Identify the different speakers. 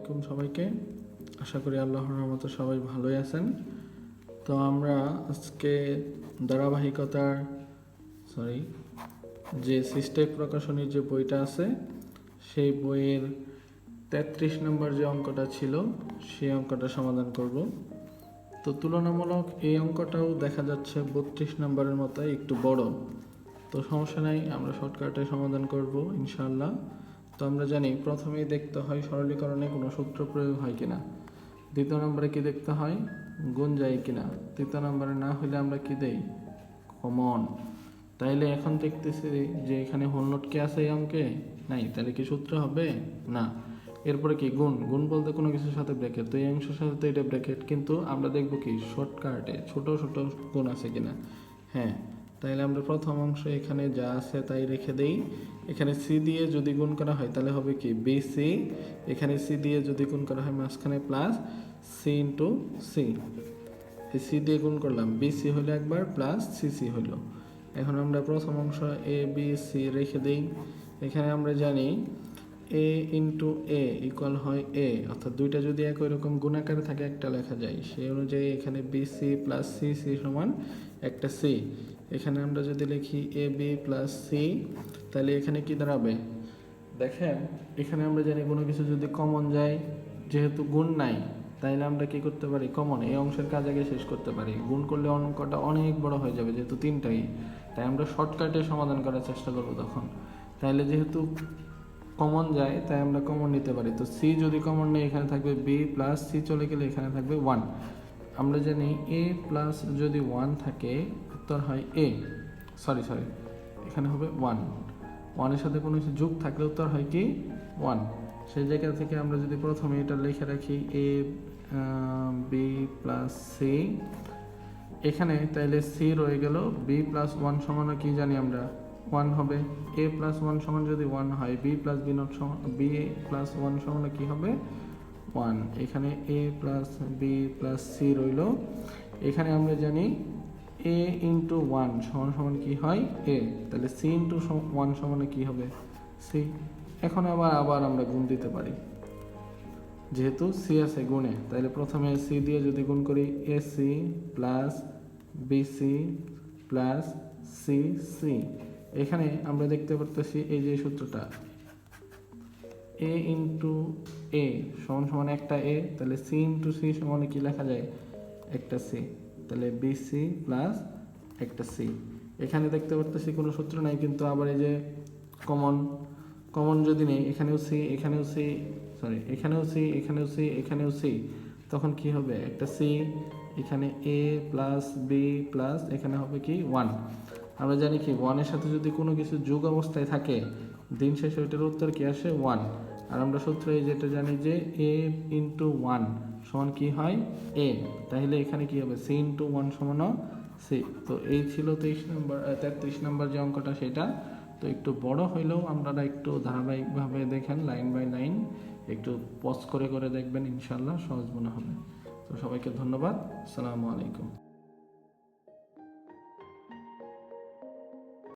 Speaker 1: আলাইকুম সবাইকে। আশা করি আল্লাহর রহমতে সবাই ভালোই আছেন। তো আমরা আজকে ধারাবাহিকতার যে সিস্টেক প্রকাশনীর যে বইটা আছে সেই বইয়ের 33 নম্বর যে অঙ্কটা ছিল সেই অঙ্কটা সমাধান করব। তো তুলনামূলক এই অঙ্কটাও দেখা যাচ্ছে 32 নম্বরের মতো একটু বড়। তো সমস্যা নাই, আমরা শর্টকাটে সমাধান করব ইনশাআল্লাহ। তো আমরা জানি প্রথমেই দেখতে হয় সরলীকরণে কোনো সূত্র প্রয়োগ হয় কিনা, দ্বিতীয় নম্বরে কি দেখতে হয় গুণ যায় কিনা, তৃতীয় নম্বরে না হলে আমরা কি দেই কমন। তাইলে এখন দেখতেছি যে এখানে হোল নোট কি আছে এই অঙ্কে নাই, তাহলে কি সূত্র হবে না। এরপরে কি গুণ, গুণ বলতে কোনো কিছুর সাথে ব্র্যাকেট, তো এই অংশের সাথে তো এটা ব্র্যাকেট, কিন্তু আমরা দেখবো কি শর্টকাটে ছোট ছোট গুণ আছে কিনা। হ্যাঁ, তাইলে আমরা প্রথম অংশ এখানে যা আছে তাই রেখে দেই। এখানে সি দিয়ে যদি গুণ করা হয় তাহলে হবে কি বি সি, এখানে সি দিয়ে যদি গুণ করা হয় মাঝখানে প্লাস সি ইন্টু সি, এই সি দিয়ে গুণ করলাম, বি সি হলো একবার প্লাস সি সি হলো। এখন আমরা প্রথম অংশ এ বি সি রেখে দেই। এখানে আমরা জানি এ ইন্টু এ ইকুয়াল হয় এ, অর্থাৎ দুইটা যদি একই রকম গুণাকারে থাকে একটা লেখা যায়, সেই অনুযায়ী এখানে B C plus C C সমান একটা সি। এখানে আমরা যদি লিখি এ বি প্লাস সি, তাহলে এখানে কি দাঁড়াবে দেখেন, এখানে আমরা জানি কোনো কিছু যদি কমন যায়, যেহেতু গুণ নাই তাইলে আমরা কি করতে পারি কমন এই অংশের কাজ আগে শেষ করতে পারি। গুণ করলে অঙ্কটা অনেক বড় হয়ে যাবে যেহেতু তিনটাই, তাই আমরা শর্টকাটে সমাধান করার চেষ্টা করব তখন। তাইলে যেহেতু কমন যায় তাই আমরা কমন নিতে পারি। তো সি যদি কমন নেই এখানে থাকবে বি প্লাস সি চলে গেলে এখানে থাকবে 1। আমরা জানি এ প্লাস যদি 1 থাকে উত্তর হয় এ, সরি এখানে হবে 1, 1-এর সাথে কোনো কিছু যোগ থাকলে উত্তর হয় কি 1। সেই জায়গা থেকে আমরা যদি প্রথমে এটা লিখে রাখি এ বি প্লাস সি, এখানে তাইলে সি রয়ে গেল, বি প্লাস 1 সমান কি জানি আমরা 1 হবে, এ প্লাস 1 সমান যদি 1 হয় বি প্লাস বি নট সমান বি প্লাস 1 সমান কি হবে 1। এখানে এ প্লাস বি প্লাস সি রইল। এখানে আমরা জানি এ ইন্টু 1 সমান সমান কি হয় এ, তাহলে সি ইন্টু 1 সমান কি হবে সি। এখন আবার আমরা গুণ দিতে পারি, যেহেতু সি আছে গুণে, তাহলে প্রথমে সি দিয়ে যদি গুণ করি A C plus B C plus C C, এখানে আমরা দেখতে পারতেছি এই যে সূত্রটা এ ইন্টু এ সমান সমান একটা এ, তাহলে সি ইন্টু সি সমান কি লেখা যায় একটা সি, তাহলে বি সি প্লাস একটা সি। এখানে দেখতে পারতেছি কোনো সূত্র নাই, কিন্তু আবার এই যে কমন যদি নেই এখানেও সি এখানেও সি এখানেও সি এখানেও সি এখানেও সি, তখন কি হবে একটা সি, এখানে এ প্লাস বি প্লাস এখানে হবে কি 1। আমরা জানি কি 1-এর সাথে যদি কোনো কিছু যোগ অবস্থায় থাকে দিন শেষে ওইটার উত্তর কি আসে 1। আর আমরা সূত্রে যেটা জানি যে এ ইন্টু 1 সমান কি হয় এ, তাহলে এখানে কি হবে সি ইন্টু 1 সমান সি। তো এই ছিল 33 নম্বর যে অঙ্কটা সেটা। তো একটু বড় হইলেও আপনারা একটু ধারাবাহিকভাবে দেখেন, লাইন বাই লাইন একটু পজ করে করে দেখবেন, ইনশাল্লাহ সহজ মনে হবে। তো সবাইকে ধন্যবাদ, আসসালামু আলাইকুম।